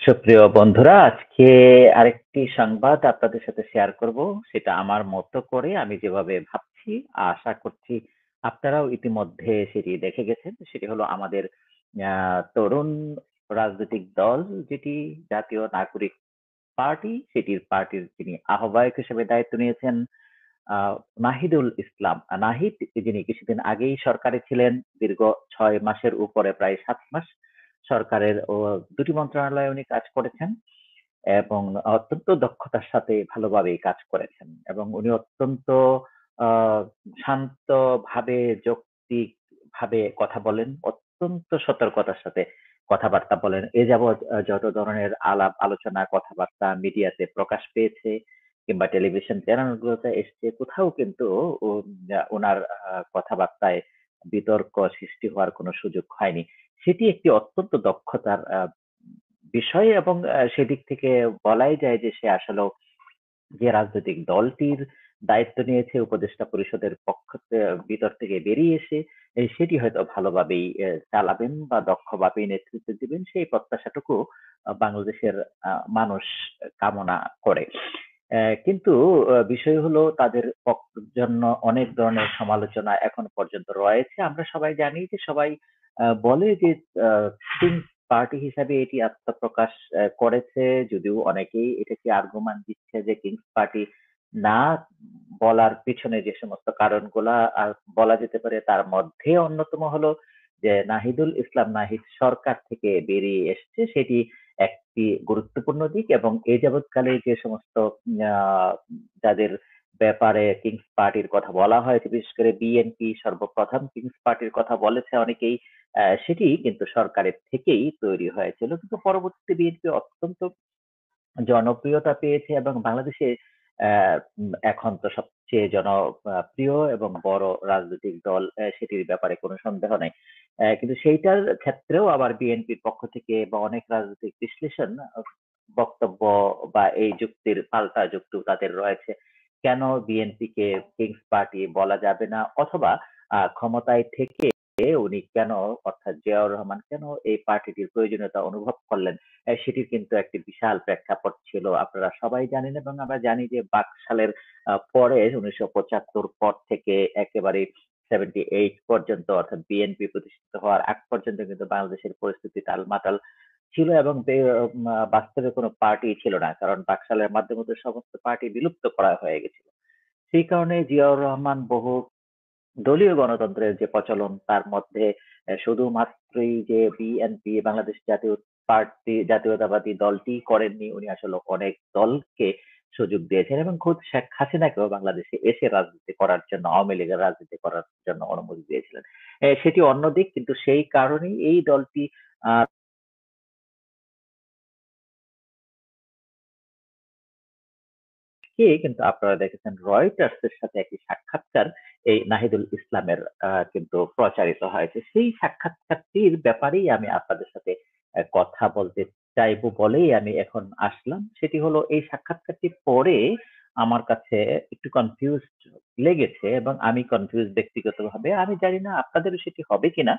সুপ্রিয় বন্ধুরা, আজকে আরেকটি সংবাদ আপনাদের সাথে শেয়ার করব। সেটা আমার মতো করে আমি যেভাবে ভাবছি, আশা করছি আপনারাও ইতিমধ্যে সেটি দেখে গেছেন। সেটি হলো আমাদের তরুণ রাজনৈতিক দল, যেটি জাতীয় নাগরিক পার্টি, পার্টির যিনি আহ্বায়ক হিসেবে দায়িত্ব নিয়েছেন নাহিদুল ইসলাম। নাহিদ, যিনি কিছুদিন আগেই সরকারে ছিলেন, দীর্ঘ 6 মাসের উপরে, প্রায় 7 মাস সরকারের দুটি মন্ত্রণালয়ে উনি কাজ করেছেন এবং অত্যন্ত দক্ষতার সাথে ভালোভাবেই কাজ করেছেন এবং উনি অত্যন্ত শান্ত ভাবে, যৌক্তিক ভাবে কথা বলেন, অত্যন্ত সতর্কতার সাথে কথাবার্তা বলেন। এ যাবৎ যত ধরনের আলাপ আলোচনা, কথাবার্তা মিডিয়াতে প্রকাশ পেয়েছে কিংবা টেলিভিশন চ্যানেলগুলোতে এসছে, কোথাও কিন্তু ওনার কথাবার্তায় বিতর্ক সৃষ্টি হওয়ার কোনো সুযোগ হয়নি। সেটি একটি অত্যন্ত দক্ষতার বিষয় এবং সেদিক থেকে বলাই যায় যে সে আসলেও যে রাজনৈতিক দলটির দায়িত্ব নিয়েছে উপদেষ্টা পরিষদের ভিতর থেকে বেরিয়ে এসে সেটি হয়তো ভালোভাবেই চালাবেন বা দক্ষভাবেই নেতৃত্ব দিবেন, সেই প্রত্যাশাটুকু বাংলাদেশের মানুষ কামনা করে। কিন্তু বিষয় হলো তাদের জন্য অনেক ধরনের সমালোচনা এখন পর্যন্ত রয়েছে। আমরা সবাই জানি যে সবাই বলে যে কিংস পার্টি হিসাবে এটি আত্মপ্রকাশ করেছে, যদিও অনেকেই এটাকে আর্গুমেন্ট দিচ্ছে যে কিংস পার্টি না বলার পিছনে যে সমস্ত কারণগুলা বলা যেতে পারে, তার মধ্যে অন্যতম হলো যে নাহিদুল ইসলাম নাহিদ সরকার থেকে বেরিয়ে এসছে, সেটি একটি গুরুত্বপূর্ণ দিক। এবং এই যাবৎকালে যে সমস্ত আহ, যাদের ব্যাপারে কিংস পার্টির কথা বলা হয়েছে, বিশেষ করে বিএনপি সর্বপ্রথম কিংস পার্টির কথা বলেছে অনেকেই, সেটি কিন্তু সরকারের থেকেই তৈরি হয়েছিল, কিন্তু পরবর্তীতে বিএনপি অত্যন্ত জনপ্রিয়তা পেয়েছে এবং বাংলাদেশে এখন তো সবচেয়ে জনপ্রিয় এবং বড় রাজনৈতিক দল, সেটির ব্যাপারে কোনো সন্দেহ নেই। কিন্তু সেইটার ক্ষেত্রেও আবার বিএনপির পক্ষ থেকে বা অনেক রাজনৈতিক বিশ্লেষণ বক্তব্য বা এই যুক্তির পাল্টা যুক্তি তাদের রয়েছে, কেন বিএনপি কে কিংস পার্টি বলা যাবে না, অথবা ক্ষমতায় থেকে উনি কেন, অর্থাৎ জিয়াউর রহমান কেন এই পার্টিটির প্রয়োজনীয়তা অনুভব করলেন। সেটির কিন্তু একটি বিশাল প্রেক্ষাপট ছিল, আপনারা সবাই জানেন। এবং আমরা জানি যে বাকশালের পরে 1975 পর থেকে একেবারে 78 পর্যন্ত, অর্থাৎ বিএনপি প্রতিষ্ঠিত হওয়ার আগ পর্যন্ত কিন্তু বাংলাদেশের পরিস্থিতি টালমাটাল ছিল এবং বাস্তবে কোনো পার্টি ছিল না, কারণ বাকশালের মাধ্যমে তো সমস্ত পার্টি বিলুপ্ত করা হয়ে গেছিল। সেই কারণে জিয়াউর রহমান বহু দলীয় গণতন্ত্রের যে প্রচলন, তার মধ্যে শুধুমাত্রই যে বিএনপি বাংলাদেশ জাতীয় পার্টি জাতীয়তাবাদী দলটি করেননি, উনি আসলে অনেক দলকে সুযোগ দিয়েছেন এবং খোদ শেখ হাসিনাকেও বাংলাদেশে এসে রাজনীতি করার জন্য, আওয়ামী লীগের রাজনীতি করার জন্য অনুমতি দিয়েছিলেন। সেটি অন্যদিক, কিন্তু সেই কারণেই এই দলটি আহ কে কিন্তু আপনারা দেখেছেন রয়টার্স এর সাথে একটি সাক্ষাৎকার এই নাহিদুল ইসলামের কিন্তু প্রচারিত হয়েছে। সেই সাক্ষাৎকারটির ব্যাপারেই আমি আপনাদের সাথে কথা বলতে চাইবো বলেই আমি এখন আসলাম। সেটি হলো, এই সাক্ষাৎকারটি পড়ে আমার কাছে একটু কনফিউজড লেগেছে এবং আমি কনফিউজ ব্যক্তিগতভাবে, আমি জানি না আপনাদেরও সেটি হবে কিনা।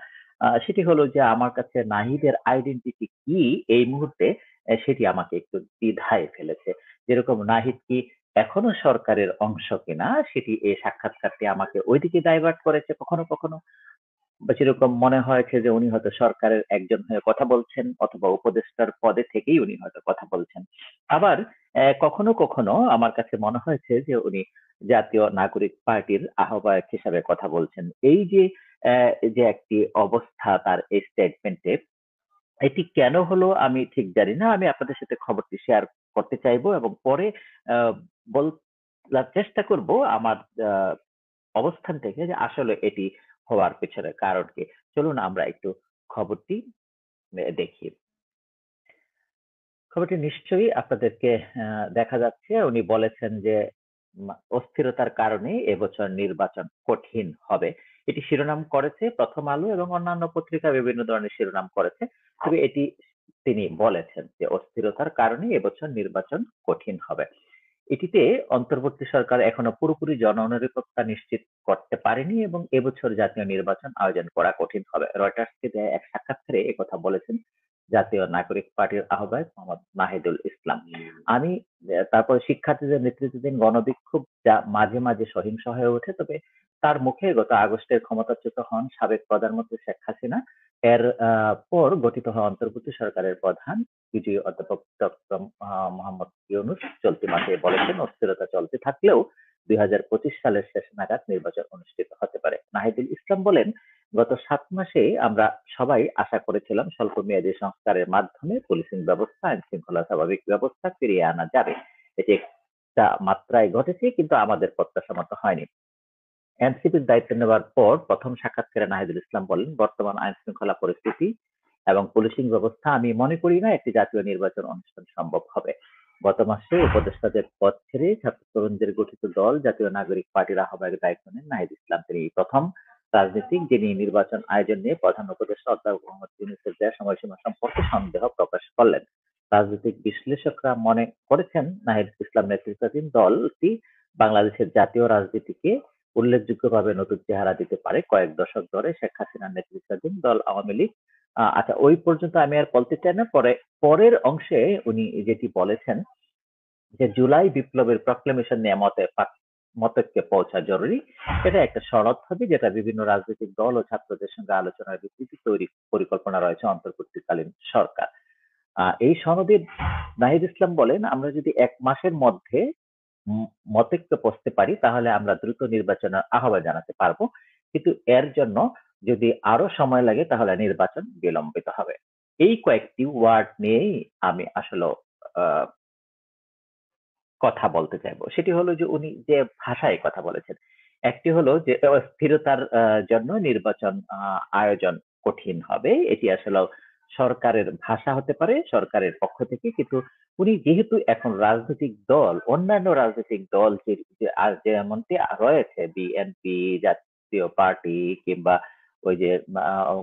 সেটি হলো যে আমার কাছে নাহিদের আইডেন্টিটি কি এই মুহূর্তে, সেটি আমাকে একটু দ্বিধায় ফেলেছে। যেরকম নাহিদ কি এখনো সরকারের অংশ কিনা, সেটি এই সাক্ষাৎকারটি আমাকে ওইদিকে ডাইভার্ট করেছে কখনো কখনো, বা যেরকম মনে হয়েছে যে উনি হয়তো সরকারের একজন হয়ে কথা বলছেন অথবা উপদেষ্টার পদে থেকেই উনি হয়তো কথা বলছেন। আবার কখনো কখনো আমার কাছে মনে হয়েছে যে উনি জাতীয় নাগরিক পার্টির আহ্বায়ক হিসাবে কথা বলছেন। এই যে যে একটি অবস্থা তার এই স্টেটমেন্টে, এটি কেন হলো আমি ঠিক জানি না। আমি আপনাদের সাথে খবরটি শেয়ার করতে চাইবো এবং পরে আহ, বলার চেষ্টা করব আমার আহ, অবস্থান থেকে যে আসলে এটি হওয়ার পেছনে কারণ কি। চলুন আমরা একটু খবরটি দেখি। খবরটি নিশ্চয়ই আপনাদেরকে দেখা যাচ্ছে। উনি বলেছেন যে অস্থিরতার কারণে এবছর নির্বাচন কঠিন হবে। এটি শিরোনাম করেছে প্রথম আলো এবং অন্যান্য পত্রিকা বিভিন্ন ধরনের শিরোনাম করেছে। তবে এটি তিনি বলেছেন যে অস্থিরতার কারণে এবছর নির্বাচন কঠিন হবে। এটিতে অন্তর্বর্তী সরকার এখনো পুরোপুরি জননিরাপত্তা নিশ্চিত করতে পারেনি এবং এবছর জাতীয় নির্বাচন আয়োজন করা কঠিন হবে। রয়টার্সকে দেয়া এক সাক্ষাৎকারে একথা বলেছেন জাতীয় নাগরিক পার্টির আহ্বায়ক মোহাম্মদ নাহিদুল ইসলাম। আমি তারপরে শিক্ষার্থীদের নেতৃত্বাধীন গণবিক্ষোভ যা মাঝে মাঝে সহিংস হয়ে ওঠে, তবে তার মুখে গত আগস্টের ক্ষমতাচ্যুত হন সাবেক প্রধানমন্ত্রী শেখ হাসিনা। এর পর গঠিত হয় অন্তর্বর্তী সরকারের প্রধান বিজয়ী অধ্যাপক ডক্টর মোহাম্মদ ইউনূস চলতি মাসে বলেছেন, অস্থিরতা চলতে থাকলেও 2025 সালের শেষ নাগাদ নির্বাচন অনুষ্ঠিত হতে পারে। নাহিদুল ইসলাম বলেন, গত 7 মাসে আমরা সবাই আশা করেছিলাম স্বল্পমেয়াদী সংস্কারের মাধ্যমে পুলিশিং ব্যবস্থা, আইন শৃঙ্খলা স্বাভাবিক ব্যবস্থা ফিরিয়ে আনা যাবে। এটি একটা মাত্রায় ঘটেছে, কিন্তু আমাদের প্রত্যাশা মতো হয়নি। এনসিপির দায়িত্ব নেওয়ার পর প্রথম সাক্ষাৎকারে নাহিদুল ইসলাম বলেন, বর্তমান আইন শৃঙ্খলা পরিস্থিতি এবং পুলিশিং ব্যবস্থা আমি মনে করি না একটি জাতীয় নির্বাচন অনুষ্ঠান সম্ভব হবে। গত মাসে উপদেষ্টাদের পদ ছেড়ে ছাত্র তরুণদের গঠিত দল জাতীয় নাগরিক পার্টির আহ্বায়কের দায়িত্ব নেন নাহিদ ইসলাম। তিনি প্রথম রাজনীতিক যিনি নির্বাচন আয়োজন নিয়ে প্রধান উপদেষ্টা অধ্যাপক মোহাম্মদ ইউনূসের দেয়া সময়সীমা সম্পর্কে সন্দেহ প্রকাশ করলেন। রাজনৈতিক বিশ্লেষকরা মনে করেছেন, নাহিদ ইসলাম নেতৃত্বাধীন দলটি বাংলাদেশের জাতীয় রাজনীতিকে উল্লেখযোগ্যভাবে নতুন চেহারা দিতে পারে। কয়েক দশক ধরে শেখ হাসিনার নেতৃত্বাধীন দল আওয়ামী লীগ, আচ্ছা ওই পর্যন্ত আমি আর বলতে চাই না, পরের অংশে উনি যেটি বলেছেন যে জুলাই বিপ্লবের প্রক্লেমেশন নিয়ে মতৈক্যে পৌঁছা জরুরি। এটা একটা সনদ হবে যেটা বিভিন্ন রাজনৈতিক দল ও ছাত্রদের সঙ্গে আলোচনার ভিত্তিতে তৈরি পরিকল্পনা রয়েছে অন্তর্বর্তীকালীন সরকার। এই সনদে নাহিদ ইসলাম বলেন, আমরা যদি 1 মাসের মধ্যে মতৈক্যে পৌঁছতে পারি তাহলে আমরা দ্রুত নির্বাচনের আহ্বান জানাতে পারবো, কিন্তু এর জন্য যদি আরো সময় লাগে তাহলে নির্বাচন বিলম্বিত হবে। এই কয়েকটি ওয়ার্ড নিয়েই আমি আসলে আহ, কথা বলতে চাইবো। সেটি হলো যে উনি যে ভাষায় কথা বলেছেন, একটি হলো যে স্থিরতার জন্য নির্বাচন আয়োজন কঠিন হবে, এটি আসলে সরকারের ভাষা হতে পারে সরকারের পক্ষ থেকে, কিন্তু উনি যেহেতু এখন রাজনৈতিক দল, অন্যান্য রাজনৈতিক দল যেমনটি রয়েছে বিএনপি, জাতীয় পার্টি কিংবা ওই যে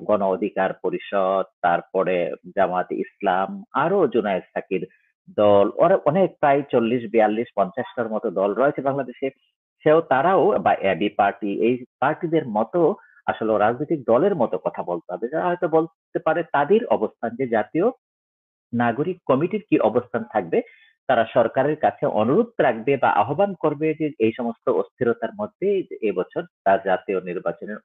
গণ অধিকার পরিষদ, তারপরে জামায়াতে ইসলাম, আরো জুনায়েদ সাকির দল, ওরা অনেক প্রায় 40, 42, 50টার মতো দল রয়েছে বাংলাদেশে। তারাও বা এবি পার্টি, এই পার্টিদের মতো আসলে রাজনৈতিক দলের মতো কথা বলতে হবে, যারা হয়তো বলতে পারে তাদের অবস্থান যে জাতীয় নাগরিক কমিটির কি অবস্থান থাকবে, তারা সরকারের কাছে অনুরোধ রাখবে বা আহ্বান করবে যে এই সমস্ত অস্থিরতার মধ্যে এবছর তার জাতীয় নির্বাচনের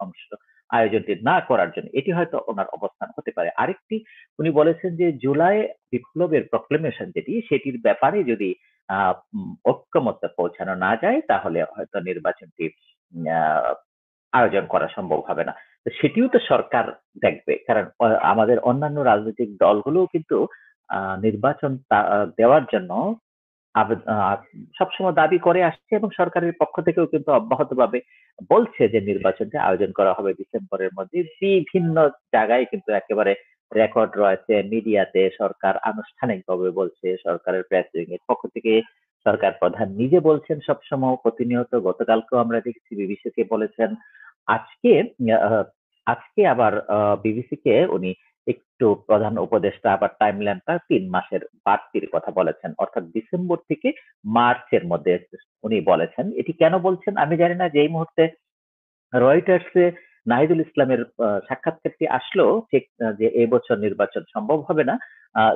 আয়োজনটি না করার জন্য। এটি হয়তো ওনার অবস্থান হতে পারে। আরেকটি উনি বলেছেন যে জুলাই বিপ্লবের প্রক্লেমেশন যেটি, সেটির ব্যাপারে যদি ঐক্যমত্যে পৌঁছানো না যায় তাহলে হয়তো নির্বাচনটি আহ আয়োজন করা সম্ভব হবে না। তো সেটিও তো সরকার দেখবে, কারণ আমাদের অন্যান্য রাজনৈতিক দলগুলোও কিন্তু নির্বাচন দেওয়ার জন্য সবসময় দাবি করে আসছে এবং সরকারের পক্ষ থেকেও কিন্তু অব্যাহতভাবে বলছে যে নির্বাচনটি আয়োজন করা হবে ডিসেম্বরের মধ্যে। বিভিন্ন জায়গায় কিন্তু একেবারে রেকর্ড রয়েছে, মিডিয়াতে সরকার আনুষ্ঠানিকভাবে বলছে, সরকারের প্রেস উইং এর পক্ষ থেকে সরকার প্রধান নিজে বলছেন সবসময় প্রতিনিয়ত। গতকালকেও আমরা দেখেছি বিবিসি কে বলেছেন। আজকে আহ, আজকে আবার বিবিসি কে উনি একটু প্রধান উপদেষ্টা আবার টাইমলাইনটা 3 মাসের বাড়তির কথা বলেছেন, অর্থাৎ ডিসেম্বর থেকে মার্চের মধ্যে উনি বলেছেন। এটি কেন বলছেন আমি জানি না। যে এই মুহূর্তে রয়টার্সে নাহিদুল ইসলামের সাক্ষাৎকারটি আসলো ঠিক যে এবছর নির্বাচন সম্ভব হবে না,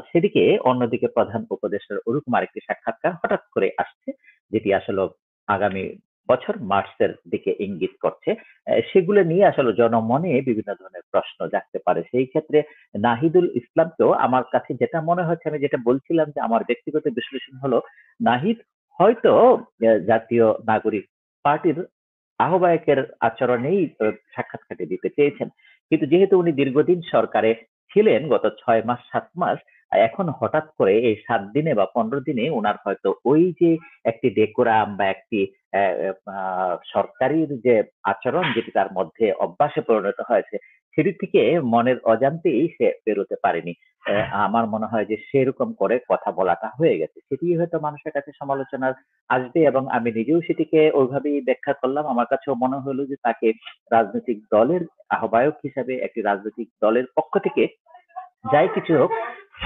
সেদিকে অন্যদিকে প্রধান উপদেষ্টার ওরকম আরেকটি সাক্ষাৎকার হঠাৎ করে আসছে, যেটি আসলে আগামী বছর মার্চের দিকে ইঙ্গিত করছে। সেগুলো নিয়ে আসলে জনমনে বিভিন্ন ধরনের প্রশ্ন জাগতে পারে। সেই ক্ষেত্রে নাহিদুল ইসলামকেও আমার কাছে যেটা মনে হচ্ছে, আমি যেটা বলছিলাম যে আমার ব্যক্তিগত বিশ্লেষণ হলো, নাহিদ হয়তো জাতীয় নাগরিক পার্টির আহ্বায়কের আচরণেই সাক্ষাৎকারটি দিতে চেয়েছেন, কিন্তু যেহেতু উনি দীর্ঘদিন সরকারে ছিলেন, গত 6 মাস 7 মাস, এখন হঠাৎ করে এই 7 দিনে বা 15 দিনে ওনার হয়তো ওই যে একটি ডেকোরাম বা একটি সরকারির যে আচরণ যেটি তার মধ্যে অভ্যাসে পরিণত হয়েছে, সেটি থেকে মনের অজান্তেই সে বেরোতে পারেনি। আমার মনে হয় যে সেরকম করে কথা বলাটা হয়ে গেছে, সেটি হয়তো মানুষের কাছে সমালোচনার আসবে, এবং আমি নিজেও সেটিকে ওইভাবেই ব্যাখ্যা করলাম। আমার কাছেও মনে হলো যে তাকে রাজনৈতিক দলের আহ্বায়ক হিসাবে একটি রাজনৈতিক দলের পক্ষ থেকে যাই কিছু হোক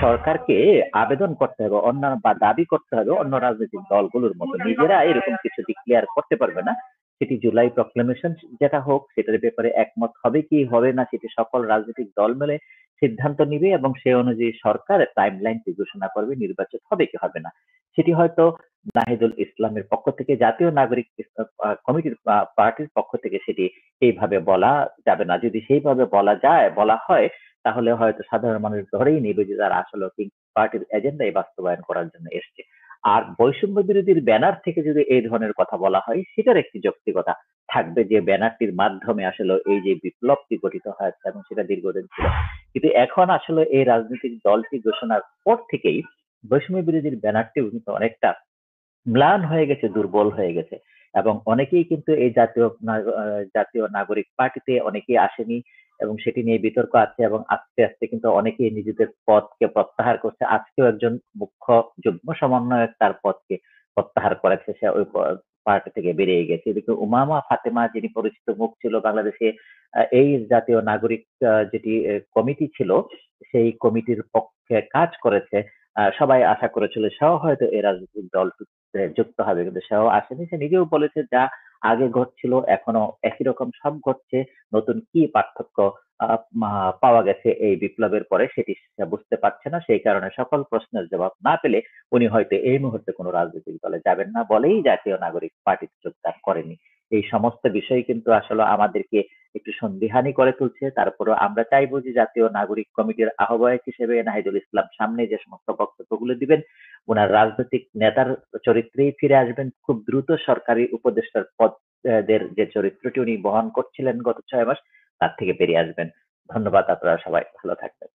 সরকারকে আবেদন করতে হবে, অন্য বা দাবি করতে হবে অন্য রাজনৈতিক দলগুলোর মতো। নিজেরা এরকম কিছু ডিক্লেয়ার করতে পারবে না। সেটি জুলাই প্রক্লেমেশন যেটা হোক, সেটার ব্যাপারে একমত হবে কি হবে না, সেটি সকল রাজনৈতিক দল মিলে সিদ্ধান্ত নিবে এবং সে অনুযায়ী সরকার টাইমলাইনটি ঘোষণা করবে নির্বাচন হবে কি হবে না। সেটি হয়তো নাহিদুল ইসলামের পক্ষ থেকে জাতীয় নাগরিক কমিটির পার্টির পক্ষ থেকে সেটি এইভাবে বলা যাবে না। যদি সেইভাবে বলা হয় তাহলে হয়তো সাধারণ মানুষ ধরেই নেবে যে তারা আসলে পার্টির এজেন্ডাই বাস্তবায়ন করার জন্য এসছে। আর বৈষম্য বিরোধীর ব্যানার থেকে যদি এই ধরনের কথা বলা হয় সেটার একটি যৌক্তিকতা থাকবে যে ব্যানারটির মাধ্যমে আসলে এই যে বিপ্লবটি গঠিত হয়েছে এবং সেটা দীর্ঘদিন ছিল। কিন্তু এখন আসলে এই রাজনৈতিক দলটি ঘোষণার পর থেকেই বৈষম্য বিরোধীর ব্যানারটিও কিন্তু অনেকটা ম্লান হয়ে গেছে, দুর্বল হয়ে গেছে এবং অনেকেই কিন্তু এই জাতীয় নাগরিক পার্টিতে অনেকেই আসেনি এবং সেটি নিয়ে বিতর্ক আছে এবং আস্তে আস্তে কিন্তু অনেকেই নিজেদের পদকে প্রত্যাহার করছে। আজকেও একজন মুখ্য যুগ্ম সমন্বয়ক তার পদকে প্রত্যাহার করেছে, সে ওই পার্টি থেকে বেরিয়ে গেছে। এদিকে উমামা ফাতেমা যিনি পরিচিত মুখ ছিল বাংলাদেশে, এই জাতীয় নাগরিক যেটি কমিটি ছিল সেই কমিটির পক্ষে কাজ করেছে। সবাই আশা করেছিল সেও হয়তো এই রাজনৈতিক দল যুক্ত হবে, কিন্তু সেও আসেনি। সে নিজেও বলেছে যা আগে ঘটছিল এখনো একই রকম সব ঘটছে, নতুন কি পার্থক্য পাওয়া গেছে এই বিপ্লবের পরে সেটি সে বুঝতে পারছে না। সেই কারণে সকল প্রশ্নের জবাব না পেলে উনি হয়তো এই মুহূর্তে কোনো রাজনৈতিক দলে যাবেন না বলেই জাতীয় নাগরিক পার্টিতে যোগদান করেনি। এই সমস্ত বিষয় কিন্তু আসলে আমাদেরকে একটু সন্দিহানি করে তুলছে। তারপরেও আমরা চাইবো যে জাতীয় নাগরিক কমিটির আহ্বায়ক হিসেবে নাহিদুল ইসলাম সামনে যে সমস্ত বক্তব্যগুলো দিবেন, ওনার রাজনৈতিক নেতার চরিত্রেই ফিরে আসবেন। খুব দ্রুত সরকারি উপদেষ্টার পদের যে চরিত্রটি উনি বহন করছিলেন গত 6 মাস তার থেকে বেরিয়ে আসবেন। ধন্যবাদ। আপনারা সবাই ভালো থাকবেন।